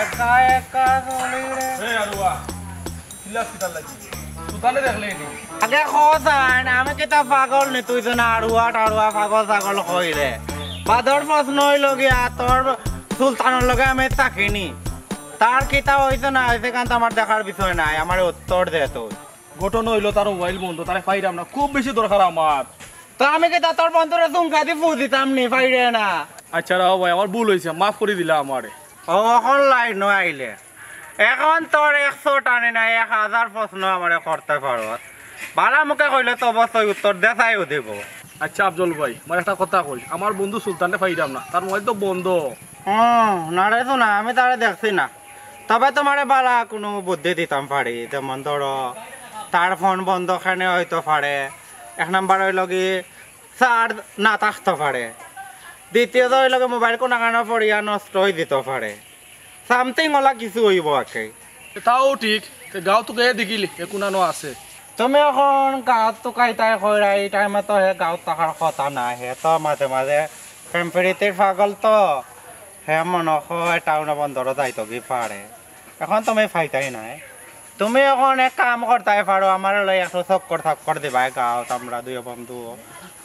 একা একা চলি রে এই আরুয়া কিলাস কিটা লাগি সুতানে দেখলে নি আগে খোঁজান আমি কেটা পাগল নি তুই যেন আড়ুয়া টাড়ুয়া পাগল ছাগল কই রে বাদর প্রশ্ন হইল গিয়া তোর সুলতানের লগে আমি থাকিনি তার কিতা হইছে না হইছে কারণ আমার দেখার বিষয় নাই আমার উত্তর দে তুই ঘটনা হইলো তার মোবাইল বন্ধ তারে পাইরাম না খুব বেশি দরকার আমার তো আমি কেটা তোর বন্ধুরে চুমকা দি ফু দিতাম নি পাইরে না আচ্ছা রাও ভাই আমার ভুল হয়েছে মাফ করে দিলা আমারে এখন লাইন আইলে এখন তোর 100 টানে না 1000 প্রশ্ন আমারে করতে পারো বালা মুখে কইলে তো অবশ্যই উত্তর দেখাইও দেব আচ্ছা আফজল ভাই আমার একটা কথা কই আমার বন্ধু সুলতানে পাইরাম না তার মোবাইল তো বন্ধ না রে শোনা আমি তারে দেখছি না তবে তোমারে বালা কোনো বুদ্ধি দিতাম পারি যেমন ধরো তার ফোন বন্ধ খানে হয়তো পারে 1 নাম্বার হইল কি চার্জ না থাকতে পারে দ্বিতীয়ত হইল কি মোবাইল কোনো কারণে পড়িয়া নষ্ট হয়ে দিতে পারে সামথিং ওলা কিছু হইব আকে তাও ঠিক গাঁও তো গিয়ে দেখিলি একুনানো আছে তুমি এখন গাঁৱত তো কাইতাই কইরা এই টাইমে তো হে গাঁৱত থাকার কথা নাই হে তো মাঝে মাঝে টেম্পারেচার পাগল তো হে মনে হয় টাউনে বন্দর যাইতো কি পারে এখন তুমি ফাইতাই নাই তুমি এখন এক কাম করতাই পারো আমার লই একটু চক্কর দিবা গাঁৱত আমরা দুই বন্ধু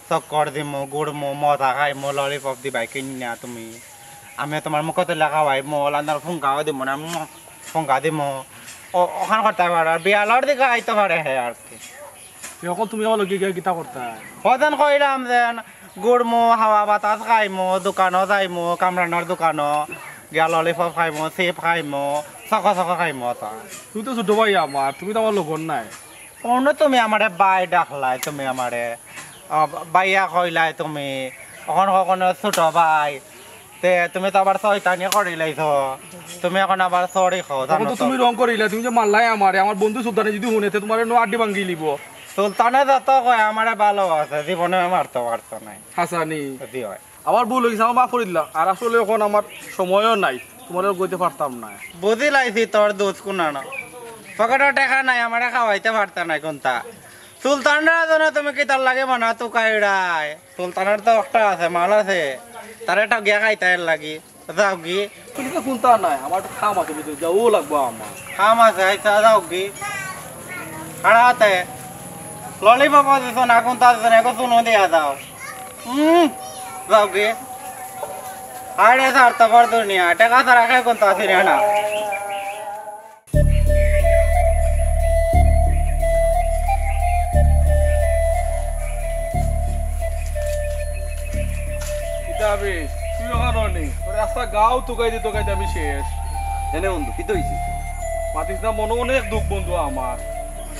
চক্কর দিমু গুড়মু মজা খাইমু ললিপপ দিবাই কিনা তুমি আমি তোমার মুখতে লাগাবাই মল আন্দার ফুঙ্গাও দিব না ফুঙ্গা দিমু ওখান করতে পারো আর বিয়ালর দিকে আইতে পারে হে আর কি এখন তুমি আমার লগে গিয়ে গীতা করতে ওজন কইলাম যেন গুড়মু হাওয়া বাতাস খাইমু দোকানও যাইমু কামরানোর দোকানও গিয়া ললিপপ খাইমু চিপ খাইমু চক খাইমু তা তুই তো ছোট ভাই আমার তুমি তো আমার লগন নাই অন্য তুমি আমারে বাই ডাকলাই তুমি আমারে বাইয়া কইলাই তুমি এখন কখনো ছোট ভাই তে তুমি তো আবার শয়তানি করিলাইছ তুমি এখন আবার সরি খাও তখন তো তুমি রং করিলা তুমি যে মারলাই আমারে আমার বন্ধু সুলতানে যদি শুনেতে তোমার নো আড্ডি ভাঙ্গি লিব সুলতানে যত কয় আমারে ভালো আছে জীবনে মারতে পারতো নাই হাসানি যদি হয় আমার ভুল হয়েছে আমার মাফ করে দিলা আর আসলে এখন আমার সময়ও নাই তোমার গইতে পারতাম না বুঝি লাইছি তোর দোষ কোনা না পকেটে টাকা নাই আমারে খাওয়াইতে পারতা নাই কোনটা সুলতানের জন্য তুমি কি তার লাগে মানা তো কাইড়াই সুলতানের তো একটা আছে মাল আছে তার একটা গিয়া খাইতে লাগি যাও কি তুমি তো শুনতা নাই আমার তো কাম আছে বুঝতে যাও লাগবো আমার কাম আছে আইসা যাও কি হারাতে ললিপপ দিছ না কোনটা দিছ না একো শুনো দিয়া যাও যাও কি আরে স্যার তো বড় দুনিয়া টাকা ছাড়া খাই কোনটা আছে না যাবে তুই ওখানে নেই রাস্তা গাও তোকাইতে আমি শেষ এনে বন্ধু কি তো হইছে মাতিস না মনে অনেক দুঃখ বন্ধু আমার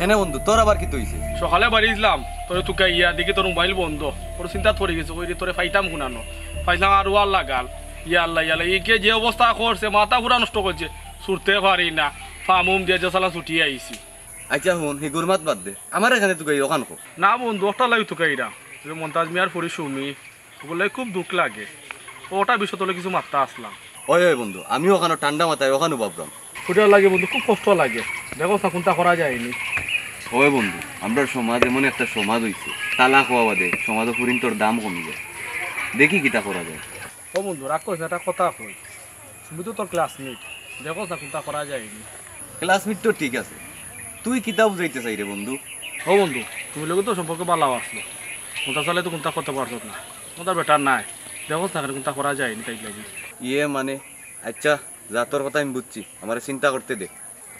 এনে বন্ধু তোর আবার কি তো হইছে সকালে বাড়িছিলাম তোরে তুকাই ইয়া দেখি তোর মোবাইল বন্ধ তোর চিন্তা পড়ে গেছে ওই তোরে ফাইতাম গুনানো ফাইলাম আর আল্লাহ গাল ইয়াল্লা একে যে অবস্থা করছে মাথা পুরা নষ্ট করছে ছুটতে পারি না ফামুম দিয়ে জসালা ছুটিয়ে আইছি আচ্ছা হুন হি গুরমাত বাদ দে আমার এখানে তুই ওখান কো না বন্ধু একটা লাগে তুকাইরা যে মন্তাজ মিয়ার পরি সুমি ওগুলো খুব দুঃখ লাগে ওটা বিষয় তোলে কিছু মাত্রা আসলাম ওই ওই বন্ধু আমি ওখানে ঠান্ডা মাথায় ওখানে ভাবলাম ওটা লাগে বন্ধু খুব কষ্ট লাগে দেখো কোনটা করা যায়নি ওই বন্ধু আমরা সমাজ এমন একটা সমাজ হইছে তালাক হওয়া বাদে সমাজ ফুরিন তোর দাম কমে যায় দেখি কিটা করা যায় ও বন্ধু রাগ কইছে একটা কথা কই তুমি তো তোর ক্লাসমেট দেখো কোনটা করা যায়নি ক্লাসমেট তো ঠিক আছে তুই কিতা বুঝাইতে চাই রে বন্ধু ও বন্ধু তুমি লোক তো সম্পর্কে ভালো আসলো কোনটা চালে তো কোনটা করতে পারছো না কোনটা বেটার নাই দেখো না কোনটা করা যায়নি তাই লাগি ইয়ে মানে আচ্ছা যা তোর কথা আমি বুঝছি আমার চিন্তা করতে দে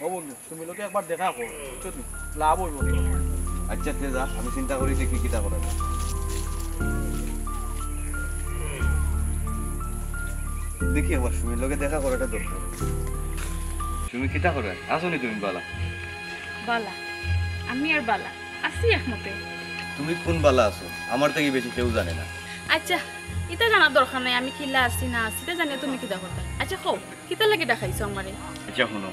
ও বন্ধু তুমি লোকে একবার দেখা করো বুঝছো লাভ হইব আচ্ছা তে যা আমি চিন্তা করি দেখি কিটা করা যায় দেখি আবার সুমির লোকে দেখা করাটা দরকার সুমি কিটা করে আসনি তুমি বালা বালা আমি আর বালা আসি একমতে তুমি কোন বালা আছো আমার থেকে বেশি কেউ জানে না আচ্ছা এটা জানার দরকার নাই আমি কিলা আসি না আসি তা জানি তুমি কিটা করতা আচ্ছা কও কিতা লাগি দেখাইছো আমারে আচ্ছা শোনো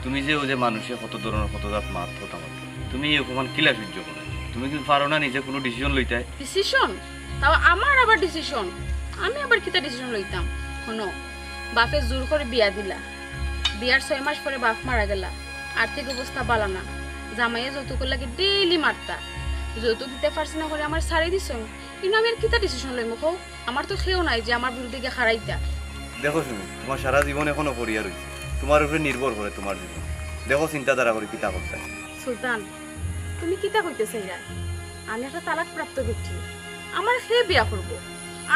তুমি যে ও যে মানুষের কত ধরনের কত জাত মাত কথা মাত তুমি এই অপমান কিলা সহ্য করো তুমি কি পারো না নিজে কোনো ডিসিশন লইতে ডিসিশন তাও আমার আবার ডিসিশন আমি আবার কিতা ডিসিশন লইতাম শোনো বাপে জোর করে বিয়া দিলা বিয়ার 6 মাস পরে বাপ মারা গেলা আর্থিক অবস্থা ভালো না জামাইয়ে যৌতুক লাগে ডেইলি মারতা যৌতুক দিতে পারছি না করে আমার ছাড়ি দিছ কিন্তু আমি আর কিতা ডিসিশন লইমু কও আমার তো খেও নাই যে আমার বিরুদ্ধে গিয়ে খারাইতা দেখো শুনো তোমার সারা জীবন এখনো পড়িয়া রয়েছে তোমার উপরে নির্ভর করে তোমার জীবন। দেখো চিন্তাধারা করে কিতা করতে। সুলতান, তুমি কিতা কইতেছ এরা? আমি একটা তালাকপ্রাপ্ত ব্যক্তি, আমার সে বিয়া করব।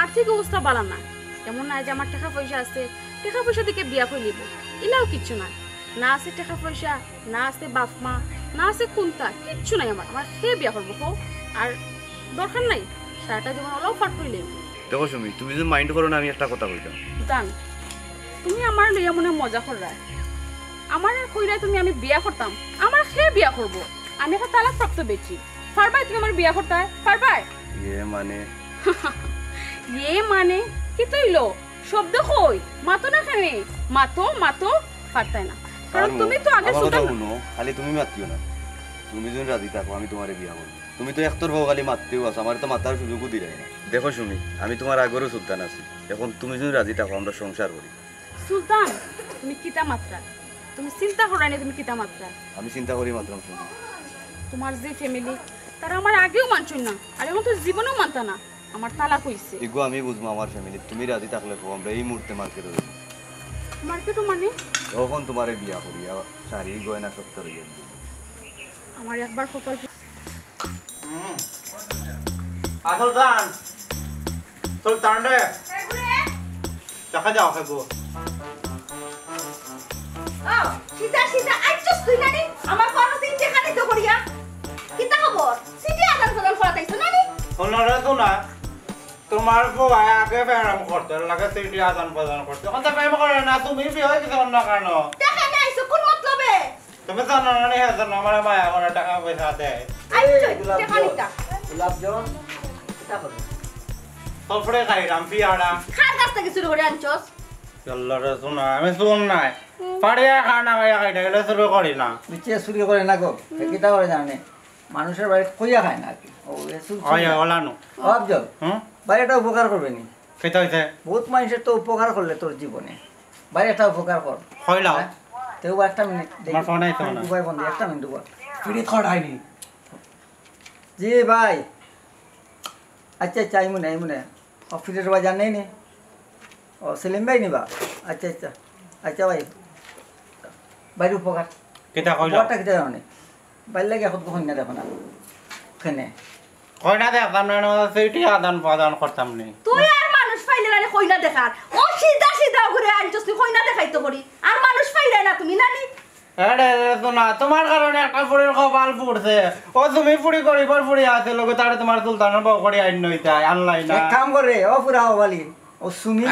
আর্থিক অবস্থা ভালো না, এমন না যে আমার টাকা পয়সা আছে, টাকা পয়সা থেকে বিয়া করিব, এলাও কিচ্ছু না। না আছে টাকা পয়সা, না আছে বাপ মা, না আছে কোনটা, কিচ্ছু নাই আমার। আমার সে বিয়া করবো হো, আর দরকার নাই সারাটা জীবন ওরাও ফাট করিলে। দেখো সুমি, তুমি যদি মাইন্ড করো না আমি একটা কথা কইতাম। সুলতান, তুমি আমার লইয়া মনে মজা কররা। আমার কইরা আমি বিয়া করতাম, আমার সে বিয়া করব। আমি একটা তালাকপ্রাপ্ত ব্যক্তি, পারবাই তুমি আমার বিয়া করতে? পারবাই? মানে কি তৈলো শব্দ কই মাতো না খানে মাতো মাতো পারতাই না, কারণ তুমি তো আগে সুলতান। খালি তুমি মাতিও না, তুমি যদি রাজি থাকো আমি তোমারে বিয়া করব। তুমি তো একতর বউ খালি মারতেও আছো, আমার তো মাতার সুযোগও দিলে না। দেখো সুমি, আমি তোমার আগেরও সুলতান আছি, এখন তুমি যদি রাজি থাকো আমরা সংসার করি। সুলতান, তুমি কিতা মাত্রা, তুমি চিন্তা করাই না, তুমি কিতা মাত্রা? আমি চিন্তা করি মাত্র সুমি। তোমার যে ফ্যামিলি তারা আমার আগেও মানছুন না, আর এখন তো জীবনেও মানতা না। আমার তালাক হইছে। এগো আমি বুঝবো আমার ফ্যামিলি, তুমি রাজি থাকলে আমরা এই মুহূর্তে মার্কেটে যাবো। মার্কেটও মানে তখন তোমারে বিয়া করি, শাড়ি গয়না সব তো রইয়ে আমার একবার কপাল। সুলতান, সুলতান রে দেখা যাও গো। সিধা সিধা আইছস তুই নানি আমার কথা তিন যেখানে তো করিয়া কিতা খবর সিধা আদান প্রদান করাইছ নানি ওনারা তো না তোমার বউ আগে প্রেম করতে লাগে, সিটি আদান প্রদান করতে। এখন তো প্রেম করে না, তুমি বিয়ে হয়ে গেছে অন্য কারণ। দেখা নাই আইছো কোন মতলবে তুমি জানো না নি হেজন আমার মায়া করে টাকা পয়সা দেয়। আইছো যেখানেটা গোলাপ জন কিতা করবে সফরে খাইরাম পিয়ারা খার গাছ থেকে শুরু করে আনছস আল্লাহরে শোনা আমি শুন নাই পাড়িয়া খানা খাইয়া খাইতে গেলে শুরু করি না। বিচে চুরি করে না গো কিতা করে জানে মানুষের বাড়ি কইয়া খায় না আর কি ও এসুল হয় ওলানো অবজল হুম বাইরেটা উপকার করবে নি কেটা হইছে বহুত মানুষের তো উপকার করলে তোর জীবনে বাইরেটা উপকার কর হইলাও হ্যাঁ? তেও একটা মিনিট আমার ফোন আইতো না। দুবাই বন্ধ একটা মিনিট দুবার পিড়ি খড়াইনি জি ভাই আচ্ছা আচ্ছা আইমুনে অফিসের বাজার নেই নি ও সেলিম ভাই নিবা আচ্ছা আচ্ছা আচ্ছা ভাই বাইরে উপকার কেটা কইলাও উপকারটা কিতা জানে বাইরে লাগে এখন কখন না দেখো না ওখানে কইনা দেখতাম না সিটি আদান প্রদান করতাম নি। তুই আর মানুষ পাইলে না কইনা দেখার ও সিধা সিধা ঘুরে আনছস তুই কইনা দেখাইতো করি আর মানুষ পাইলে না তুমি নানি আরে শোনা তোমার কারণে একটা ফুড়ির কপাল পুড়ছে। ও তুমি ফুড়ি করিবার ফুড়ি আছে লোকে তারে তোমার সুলতানের বউ করে আইন নইতে আনলাই না। এক কাম করে ও পুরা হবালি ও সুমি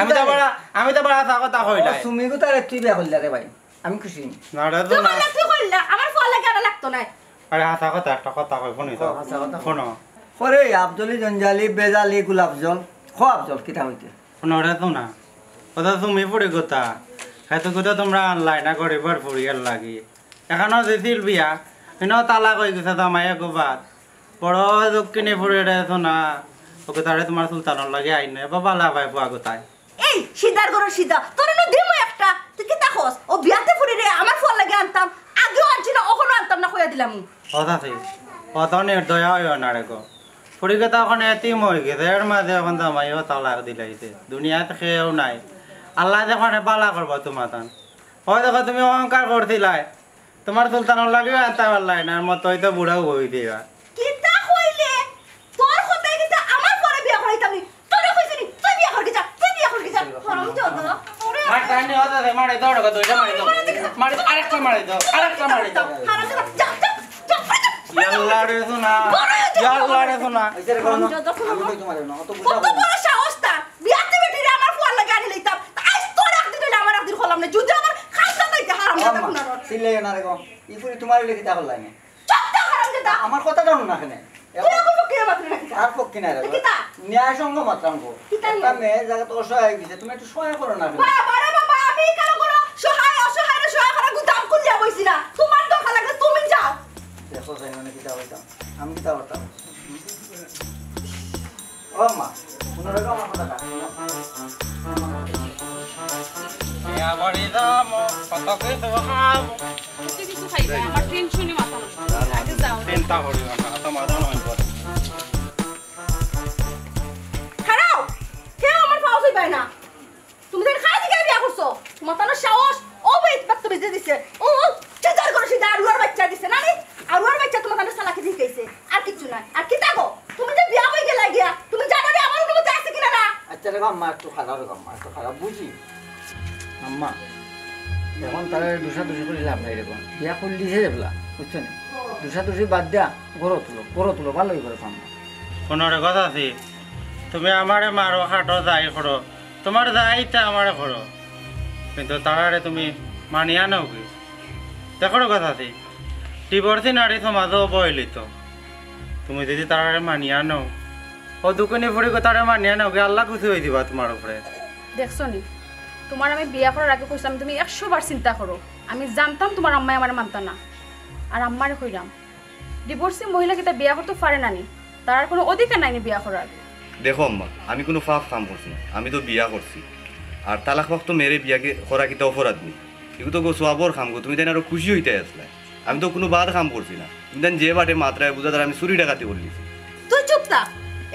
আমি তো বড় আশা কথা কই নাই। সুমি গো তারে তুই বিয়া করলি রে ভাই আমি খুশি না রে তুই শোনা কইলা তুই কইলা আমার ফল লাগে আর লাগতো না আরে আশা কথা একটা কথা কই শুনি তো আশা কথা। শোনো ওরে আফজলি জঞ্জালি বেজালি গোলাপ জল খো আফজল কিতা হইতে শোনো রে শোনা কথা তুমি ফুড়ি কথা এত কথা তোমরা আনলাই না করিবার ফুড়িয়ার লাগি এখানেও দিছিল বিয়া এনেও তালাক হয়ে গেছে জামাই গোবাদ বড় দক্ষিণে ফুড়ি রে শোনা ওকে তারে তোমার সুলতানের লাগে আইন নয় বাবা লাভাই পোয়া গোতায় এই সিধার গরর সিধা তোর না দিমু একটা তুই কি তাকস ও বিয়াতে ফুরি রে আমার ফল লাগে আনতাম আগেও আনছি না ওখনো আনতাম না কইয়া দিলাম কথা ঠিক কত নির্দয়া হইও না রে গো ফুড়ি কথা এখন এতিম হয়ে গেছে এর মাঝে এখন জামাইও তালাক দিলাইছে দুনিয়াতে খেয়েও নাই আল্লাহ যখন পালা করবো তোমার তান হয় দেখো তুমি অহংকার করছিলাই তোমার সুলতানের লাগেও আনতে পারলাই না মতো হয়তো বুড়াও হই দিবা কিতা কইলে তোর কথাই কিতা আমার পরে বিয়া করাইতাম নি তোরে কইছিনি তুই বিয়া করবি যা তুই বিয়া করবি যা হারাম জাদা তোরে মার টাইনে হতে দে মারি দাও রে দুইটা মারি দাও মারি আরেকটা মারি দাও আরেকটা মারি দাও হারাম জাদা যা যা যা ইয়াল্লা রে শোনা ইয়াল্লা রে শোনা আইসারে কোন আমি কই তোমারে না অত বুঝা কত বড় সাহস তার বিয়াতে বেটি রে আমার ফল লাগে আনি লইতাম আজ তোর একদিন হইলে আমার একদিন হলাম না যুদ্ধ আমার খাসা তাইতে হারাম জাদা আম্মা কোনার সিলে না রে গো ইপুরি তোমার লাগি কিতা করলাই না চত্তা হারাম জাদা আমার কথা দাও না এখানে তুই কোন কে বাতরি না কিতা আর পক্ষে না রে কিতা? ন্যায় সঙ্গ মাত্রাম গো কিতা একটা মেয়ে জায়গা তো অসহায় গেছে তুমি একটু সহায় করো না বাবা রে বাবা আমি কেন করো সহায় অসহায় রে সহায় করা গুদাম খুলিয়া বইছি না তোমার দরকার লাগলে তুমি যাও দেখো যাই মানে কিতা হইতাম আমি কিতা করতাম ও মা পুনরায় আমার কথাটা ইয়া বাড়ি দাম কত কিছু খাবো কিছু কিছু খাইবা, আমার টেনশনই মাথা নষ্ট। আগে যাও। চিন্তা করিও না তোমার নয় পড়ে খারাও কেউ আমার পাওয়া যাইবে না তুমি দেন খাই দিকে বিয়া করছো তোমার তার সাহস ও বেত বাত রে আম্মা একটু খারাপ রে আম্মা একটু খারাপ বুঝি আম্মা এখন তারা দুসা দুসি করে লাভ নাই দেখুন বিয়া করে দিছে যেগুলা বুঝছো না দুসা দুসি বাদ দিয়া গড়ো তুলো ভালোই করে আম্মা কোনোরে কথা আছে তুমি আমারে মারো হাঁটো যাই করো তোমার যাইতে আমারে করো কিন্তু তারারে তুমি মানিয়া নাও কি দেখো কথা আছে ডিভোর্সি নারী সমাজও অবহেলিত তুমি যদি তারারে মানিয়া নাও ও দোকানে ফুরি তারে মানিয়া নাও কি আল্লাহ খুশি হয়ে দিবা তোমার উপরে দেখছো নি তোমার আমি বিয়া করার আগে কইছিলাম তুমি 100 বার চিন্তা করো আমি জানতাম তোমার আম্মাই আমার মানতা না আর আম্মারে কইরাম ডিভোর্সি মহিলা কিতা বিয়া করতে পারে না নি তার আর কোনো অধিকার নাই নি বিয়া করার দেখো আম্মা আমি কোনো পাপ কাম করছি না আমি তো বিয়া করছি আর তালাক তো মেরে বিয়াকে করা কিতা অপরাধ নেই এগুলো তো সোয়াবর কাম গো তুমি তাই আরো খুশি হইতে আসলে আমি তো কোনো বাদ কাম করছি না তুমি তাই যে বাটে মাত্রায় বুঝা তার আমি চুরি ডাকাতি করলি তুই চুপ থাক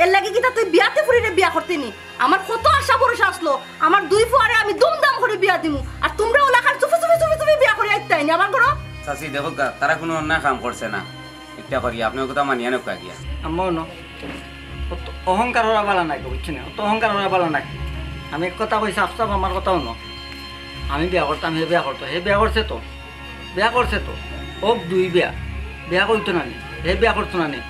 এর লাগে কি তুই বিয়াতে ফুরিরে বিয়া করতে নি আমার কত আশা ভরসা আসলো আমার দুই ফুয়ারে আমি দুমদাম করে বিয়া দিমু আর তোমরা ওলাকার চুপে চুপে চুপে চুপে বিয়া করে আইতাই নি আমার ঘর চাচি দেখো গা, তারা কোনো অন্যায় কাম করছে না এটা করি আপনি কথা মানিয়া নকা গিয়া আম্মা ন অত অহংকার ওরা বালা নাই বুঝছি না অত অহংকার ওরা বালা নাই আমি এক কথা কইছি আফসাব আমার কথাও ন আমি বিয়া করতাম হে বিয়া করতো হে বিয়া করছে তো ওক দুই বিয়া করতো না নি হে বিয়া করতো না নি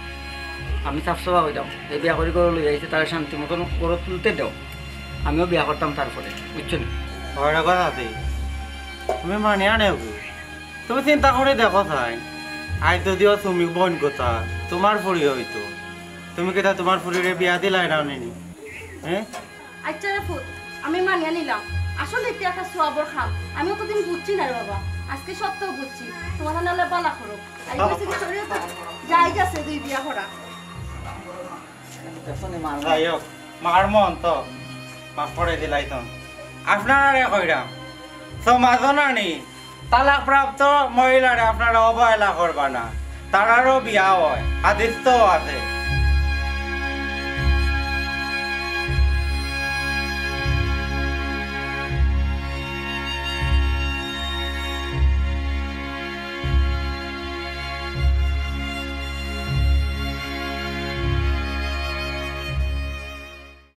আমি সাফসাফা হয়ে যাও হে বিয়া করে লই আইছে তার শান্তি মতন করে তুলতে দাও আমিও বিয়া করতাম তারপরে বুঝছো না ঘরে কথা আছে তুমি মানিয়া নেও কি তুমি চিন্তা করে দেখো চাই আই যদিও তুমি বোন কথা তোমার ফুরি হইতো তুমি কেটা তোমার ফুরিরে বিয়া দিলাই না নি হ্যাঁ আচ্ছা রে ফুট আমি মানিয়া নিলাম আসলে এটা একটা সোয়াবর খাম আমি অতদিন বুঝছি না রে বাবা আজকে সত্য বুঝছি তোমার নালে বালা করো আর কইছে কি চলে যাই যাচ্ছে দুই বিয়া করা দেখো নি মার যাই হোক মার মন তো মাফ করে দিলাই তো আপনারা কইরাম সমাজ নানি তালাক প্রাপ্ত মহিলারে আপনারা অবহেলা করবা না তারারও বিয়া হয় আদিত্য আছে